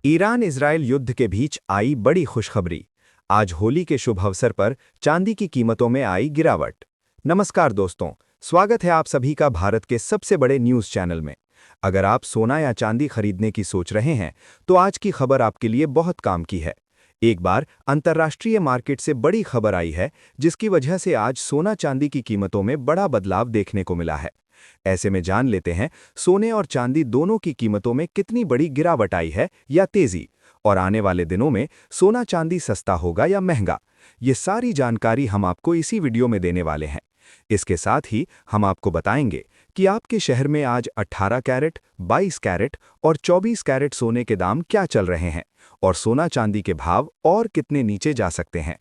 Iran Israel युद्ध के बीच आई बड़ी खुशखबरी। आज होली के शुभ अवसर पर चांदी की कीमतों में आई गिरावट। नमस्कार दोस्तों, स्वागत है आप सभी का भारत के सबसे बड़े न्यूज़ चैनल में। अगर आप सोना या चांदी खरीदने की सोच रहे हैं तो आज की खबर आपके लिए बहुत काम की है। एक बार अंतर्राष्ट्रीय मार्केट से बड़ी खबर आई है जिसकी वजह से आज सोना चांदी की कीमतों में बड़ा बदलाव देखने को मिला है। ऐसे में जान लेते हैं सोने और चांदी दोनों की कीमतों में कितनी बड़ी गिरावट आई है या तेजी, और आने वाले दिनों में सोना चांदी सस्ता होगा या महंगा। ये सारी जानकारी हम आपको इसी वीडियो में देने वाले हैं। इसके साथ ही हम आपको बताएंगे कि आपके शहर में आज 18 कैरेट, 22 कैरेट और 24 कैरेट सोने के दाम क्या चल रहे हैं और सोना चांदी के भाव और कितने नीचे जा सकते हैं।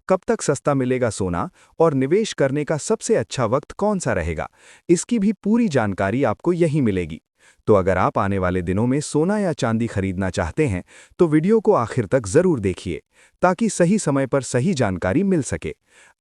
कब तक सस्ता मिलेगा सोना और निवेश करने का सबसे अच्छा वक्त कौन सा रहेगा, इसकी भी पूरी जानकारी आपको यहीं मिलेगी। तो अगर आप आने वाले दिनों में सोना या चांदी खरीदना चाहते हैं तो वीडियो को आखिर तक जरूर देखिए ताकि सही समय पर सही जानकारी मिल सके।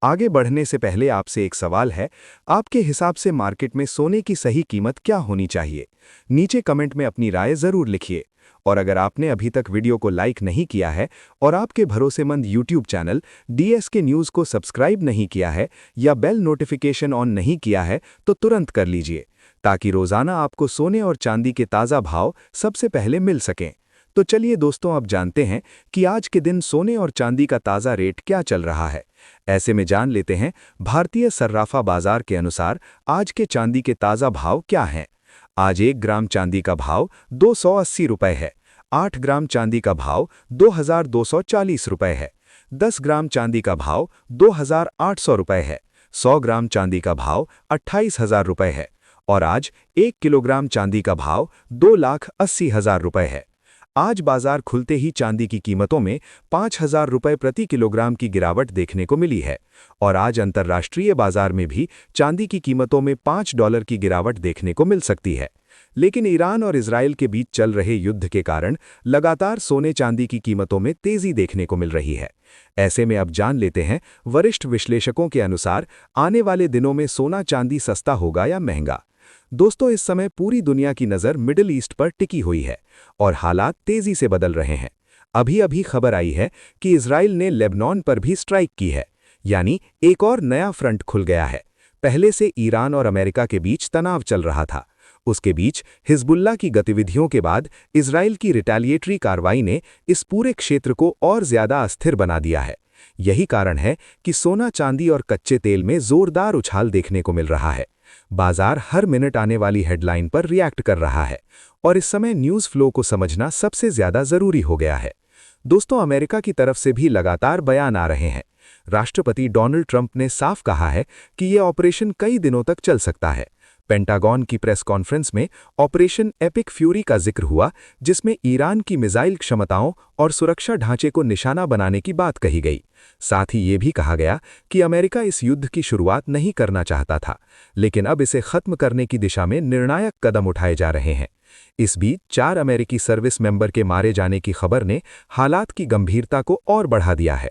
आगे बढ़ने से पहले आपसे एक सवाल है, आपके हिसाब से मार्केट में सोने की सही कीमत क्या होनी चाहिए? नीचे कमेंट में अपनी राय जरूर लिखिए। और अगर आपने अभी तक वीडियो को लाइक नहीं किया है और आपके भरोसेमंद यूट्यूब चैनल DSK न्यूज़ को सब्सक्राइब नहीं किया है या बेल नोटिफिकेशन ऑन नहीं किया है तो तुरंत कर लीजिए ताकि रोजाना आपको सोने और चांदी के ताज़ा भाव सबसे पहले मिल सकें। तो चलिए दोस्तों, अब जानते हैं कि आज के दिन सोने और चांदी का ताज़ा रेट क्या चल रहा है। ऐसे में जान लेते हैं भारतीय सर्राफा बाजार के अनुसार आज के चांदी के ताज़ा भाव क्या हैं। आज 1 ग्राम चांदी का भाव 280 रुपए है। 8 ग्राम चांदी का भाव 2240 रुपए है। 10 ग्राम चांदी का भाव 2800 रुपए है। 100 ग्राम चांदी का भाव 28,000 रुपए है। और आज 1 किलोग्राम चांदी का भाव 2,80,000 रुपए है। आज बाजार खुलते ही चांदी की कीमतों में 5,000 रुपए प्रति किलोग्राम की गिरावट देखने को मिली है और आज अंतर्राष्ट्रीय बाजार में भी चांदी की कीमतों में $5 की गिरावट देखने को मिल सकती है। लेकिन ईरान और इजरायल के बीच चल रहे युद्ध के कारण लगातार सोने चांदी की कीमतों में तेजी देखने को मिल रही है। ऐसे में अब जान लेते हैं वरिष्ठ विश्लेषकों के अनुसार आने वाले दिनों में सोना चांदी सस्ता होगा या महंगा। दोस्तों, इस समय पूरी दुनिया की नज़र मिडिल ईस्ट पर टिकी हुई है और हालात तेजी से बदल रहे हैं। अभी अभी खबर आई है कि इजराइल ने लेबनान पर भी स्ट्राइक की है, यानी एक और नया फ्रंट खुल गया है। पहले से ईरान और अमेरिका के बीच तनाव चल रहा था। उसके बीच हिजबुल्लाह की गतिविधियों के बाद इजराइल की रिटेलिएटरी कार्रवाई ने इस पूरे क्षेत्र को और ज्यादा अस्थिर बना दिया है। यही कारण है कि सोना चांदी और कच्चे तेल में जोरदार उछाल देखने को मिल रहा है। बाजार हर मिनट आने वाली हेडलाइन पर रिएक्ट कर रहा है और इस समय न्यूज़ फ्लो को समझना सबसे ज्यादा जरूरी हो गया है। दोस्तों, अमेरिका की तरफ से भी लगातार बयान आ रहे हैं। राष्ट्रपति डोनाल्ड ट्रंप ने साफ कहा है कि यह ऑपरेशन कई दिनों तक चल सकता है। पेंटागन की प्रेस कॉन्फ्रेंस में ऑपरेशन एपिक फ्यूरी का जिक्र हुआ, जिसमें ईरान की मिसाइल क्षमताओं और सुरक्षा ढांचे को निशाना बनाने की बात कही गई। साथ ही ये भी कहा गया कि अमेरिका इस युद्ध की शुरुआत नहीं करना चाहता था, लेकिन अब इसे खत्म करने की दिशा में निर्णायक कदम उठाए जा रहे हैं। इस बीच 4 अमेरिकी सर्विस मेंबर के मारे जाने की खबर ने हालात की गंभीरता को और बढ़ा दिया है।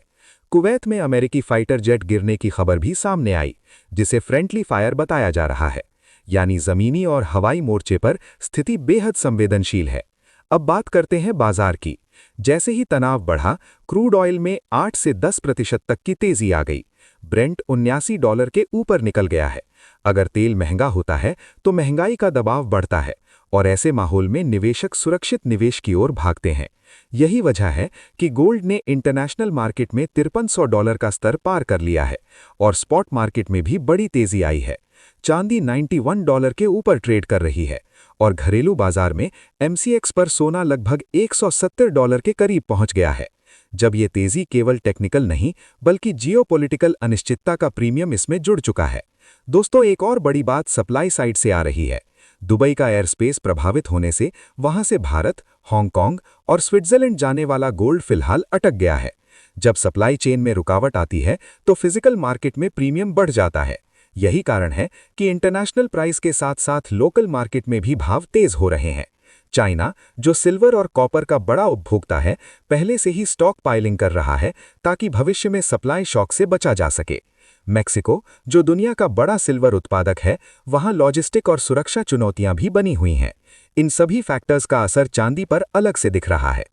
कुवैत में अमेरिकी फाइटर जेट गिरने की खबर भी सामने आई, जिसे फ्रेंडली फायर बताया जा रहा है, यानी जमीनी और हवाई मोर्चे पर स्थिति बेहद संवेदनशील है। अब बात करते हैं बाजार की। जैसे ही तनाव बढ़ा, क्रूड ऑयल में 8 से 10% तक की तेजी आ गई। ब्रेंट $79 के ऊपर निकल गया है। अगर तेल महंगा होता है तो महंगाई का दबाव बढ़ता है और ऐसे माहौल में निवेशक सुरक्षित निवेश की ओर भागते हैं। यही वजह है कि गोल्ड ने इंटरनेशनल मार्केट में $5300 का स्तर पार कर लिया है और स्पॉट मार्केट में भी बड़ी तेजी आई है। चांदी $91 के ऊपर ट्रेड कर रही है और घरेलू बाजार में MCX पर सोना लगभग $170 के करीब पहुंच गया है। जब ये तेजी केवल टेक्निकल नहीं बल्कि जियोपॉलिटिकल अनिश्चितता का प्रीमियम इसमें जुड़ चुका है। दोस्तों, एक और बड़ी बात सप्लाई साइड से आ रही है। दुबई का एयर स्पेस प्रभावित होने से वहां से भारत, हांगकांग और स्विट्जरलैंड जाने वाला गोल्ड फिलहाल अटक गया है। जब सप्लाई चेन में रुकावट आती है तो फिजिकल मार्केट में प्रीमियम बढ़ जाता है। यही कारण है कि इंटरनेशनल प्राइस के साथ साथ लोकल मार्केट में भी भाव तेज हो रहे हैं। चाइना, जो सिल्वर और कॉपर का बड़ा उपभोक्ता है, पहले से ही स्टॉक पाइलिंग कर रहा है ताकि भविष्य में सप्लाई शॉक से बचा जा सके। मेक्सिको, जो दुनिया का बड़ा सिल्वर उत्पादक है, वहां लॉजिस्टिक और सुरक्षा चुनौतियां भी बनी हुई हैं। इन सभी फैक्टर्स का असर चांदी पर अलग से दिख रहा है।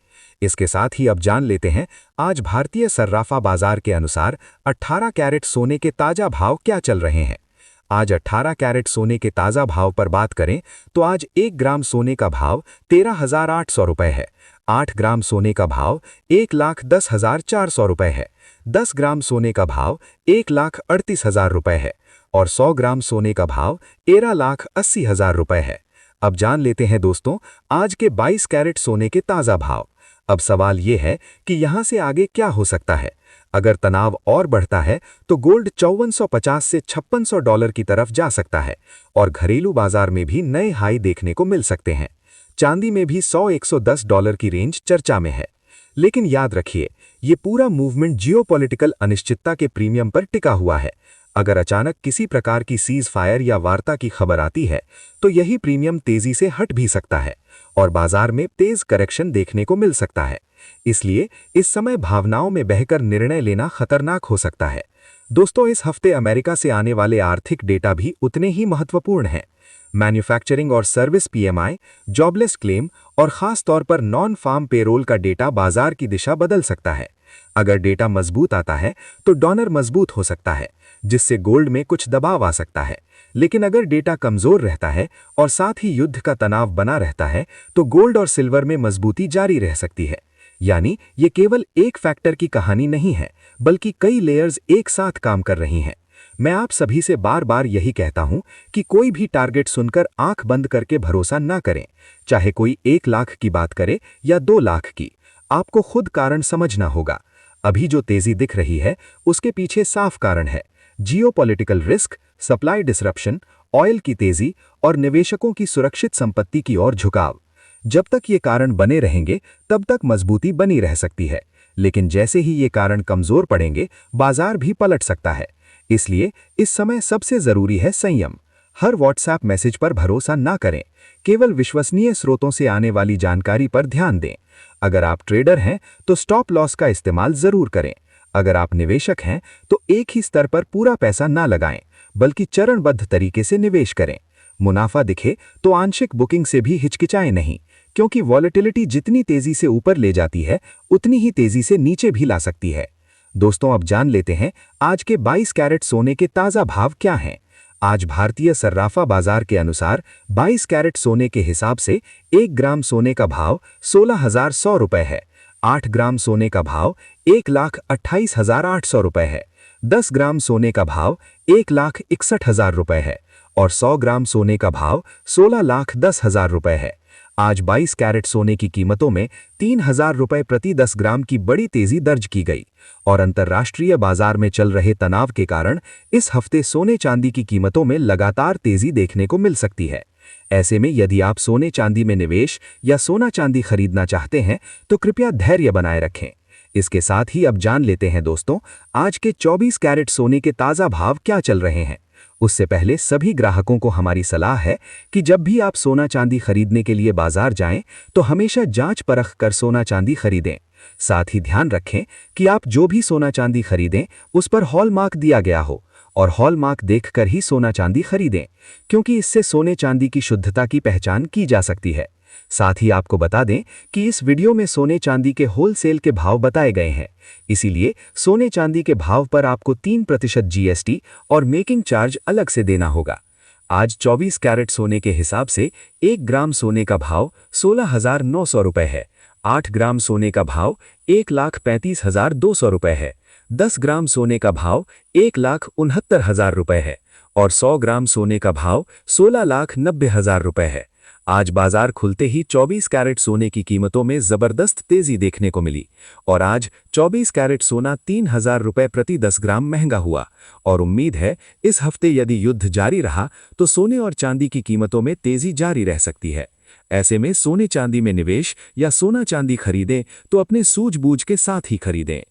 इसके साथ ही अब जान लेते हैं आज भारतीय सर्राफा बाजार के अनुसार 18 कैरेट सोने के ताजा भाव क्या चल रहे हैं। आज 18 कैरेट सोने के ताजा भाव पर बात करें तो आज 1 ग्राम सोने का भाव 13,800 रुपए है। 8 ग्राम सोने का भाव 1,10,400 रुपए है। 10 ग्राम सोने का भाव 1,38,000 रुपए है और 100 ग्राम सोने का भाव 13,80,000 रुपए है। अब जान लेते हैं दोस्तों आज के 22 कैरेट सोने के ताजा भाव। अब सवाल ये है कि यहाँ से आगे क्या हो सकता है। अगर तनाव और बढ़ता है तो गोल्ड 5450 से $5600 की तरफ जा सकता है और घरेलू बाजार में भी नए हाई देखने को मिल सकते हैं। चांदी में भी $100-110 की रेंज चर्चा में है। लेकिन याद रखिए, ये पूरा मूवमेंट जियोपॉलिटिकल अनिश्चितता के प्रीमियम पर टिका हुआ है। अगर अचानक किसी प्रकार की सीज फायर या वार्ता की खबर आती है तो यही प्रीमियम तेजी से हट भी सकता है और बाजार में तेज करेक्शन देखने को मिल सकता है। इसलिए इस समय भावनाओं में बहकर निर्णय लेना खतरनाक हो सकता है। दोस्तों, इस हफ्ते अमेरिका से आने वाले आर्थिक डेटा भी उतने ही महत्वपूर्ण हैं। मैन्युफैक्चरिंग और सर्विस पीएमआई, जॉबलेस क्लेम और खास तौर पर नॉन फार्म पेरोल का डेटा बाजार की दिशा बदल सकता है। अगर डेटा मजबूत आता है तो डॉलर मजबूत हो सकता है, जिससे गोल्ड में कुछ दबाव आ सकता है। लेकिन अगर डेटा कमजोर रहता है और साथ ही युद्ध का तनाव बना रहता है तो गोल्ड और सिल्वर में मजबूती जारी रह सकती है। यानी ये केवल एक फैक्टर की कहानी नहीं है, बल्कि कई लेयर्स एक साथ काम कर रही हैं। मैं आप सभी से बार बार यही कहता हूं कि कोई भी टारगेट सुनकर आंख बंद करके भरोसा ना करें, चाहे कोई 1 लाख की बात करे या 2 लाख की। आपको खुद कारण समझना होगा। अभी जो तेजी दिख रही है उसके पीछे साफ कारण है। Geopolitical risk, supply disruption, oil की तेजी और निवेशकों की सुरक्षित संपत्ति की ओर झुकाव। जब तक ये कारण बने रहेंगे तब तक मजबूती बनी रह सकती है, लेकिन जैसे ही ये कारण कमजोर पड़ेंगे बाजार भी पलट सकता है। इसलिए इस समय सबसे जरूरी है संयम। हर व्हाट्सएप मैसेज पर भरोसा ना करें, केवल विश्वसनीय स्रोतों से आने वाली जानकारी पर ध्यान दें। अगर आप ट्रेडर हैं तो स्टॉप लॉस का इस्तेमाल जरूर करें। अगर आप निवेशक हैं तो एक ही स्तर पर पूरा पैसा ना लगाएं, बल्कि चरणबद्ध तरीके से निवेश करें। मुनाफा दिखे तो आंशिक बुकिंग से भी हिचकिचाएं नहीं, क्योंकि वॉलेटिलिटी जितनी तेजी से ऊपर ले जाती है उतनी ही तेजी से नीचे भी ला सकती है। दोस्तों, अब जान लेते हैं आज के 22 कैरेट सोने के ताजा भाव क्या हैं। आज भारतीय सर्राफा बाजार के अनुसार 22 कैरेट सोने के हिसाब से 1 ग्राम सोने का भाव 16,100 रुपए है। 8 ग्राम सोने का भाव 1,28,800 रुपए है। 10 ग्राम सोने का भाव 1,61,000 रुपए है और 100 ग्राम सोने का भाव 16,10,000 रुपए है। आज 22 कैरेट सोने की कीमतों में 3,000 रुपए प्रति 10 ग्राम की बड़ी तेजी दर्ज की गई और अंतर्राष्ट्रीय बाजार में चल रहे तनाव के कारण इस हफ्ते सोने चांदी की कीमतों में लगातार तेजी देखने को मिल सकती है। ऐसे में यदि आप सोने चांदी में निवेश या सोना चांदी खरीदना चाहते हैं तो कृपया धैर्य बनाए रखें। इसके साथ ही अब जान लेते हैं दोस्तों आज के 24 कैरेट सोने के ताजा भाव क्या चल रहे हैं। उससे पहले सभी ग्राहकों को हमारी सलाह है कि जब भी आप सोना चांदी खरीदने के लिए बाजार जाएं तो हमेशा जांच परख कर सोना चांदी खरीदें। साथ ही ध्यान रखें कि आप जो भी सोना चांदी खरीदें उस पर हॉलमार्क दिया गया हो और हॉलमार्क देखकर ही सोना चांदी खरीदें, क्योंकि इससे सोने चांदी की शुद्धता की पहचान की जा सकती है। साथ ही आपको बता दें कि इस वीडियो में सोने चांदी के होलसेल के भाव बताए गए हैं, इसीलिए सोने चांदी के भाव पर आपको 3% जीएसटी और मेकिंग चार्ज अलग से देना होगा। आज 24 कैरेट सोने के हिसाब से 1 ग्राम सोने का भाव 16,900 रुपए है। 8 ग्राम सोने का भाव 1,35,200 रुपए है। 10 ग्राम सोने का भाव 1,69,000 रुपए है और 100 ग्राम सोने का भाव 16,90,000 रुपए है। आज बाजार खुलते ही 24 कैरेट सोने की कीमतों में जबरदस्त तेजी देखने को मिली और आज 24 कैरेट सोना 3,000 रुपए प्रति 10 ग्राम महंगा हुआ और उम्मीद है इस हफ्ते यदि युद्ध जारी रहा तो सोने और चांदी की कीमतों में तेजी जारी रह सकती है। ऐसे में सोने चांदी में निवेश या सोना चांदी खरीदें तो अपने सूझबूझ के साथ ही खरीदें।